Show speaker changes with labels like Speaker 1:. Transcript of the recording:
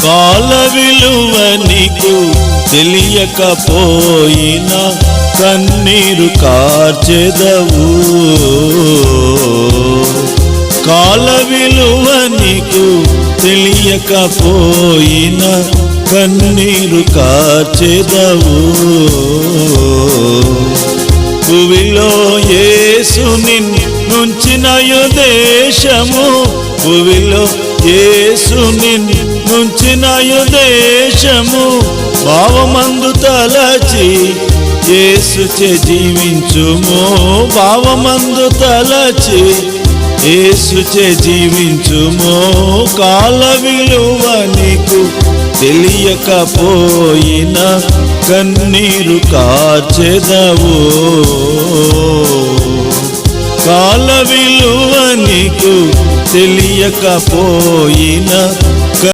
Speaker 1: కాల విలువ నీకు తెలియకపోయినా కన్నీరు కార్చెదవు. కాల విలువ నీకు తెలియకపోయినా కన్నీరు కార్చెదవు. భువిలో యేసు నిన్నుంచిన దేశము, భువిలో యేసు నిన్నుంచిన దేశము, భావమందు తలచి యేసుచే జీవించుము. భావమందు తలచి యేసుచే జీవించుము. కాల విలువ నీకు తెలియకపోయినా కన్నీరు కార్చెదవు. కాల విలువ నీకు తెలియకపోయినా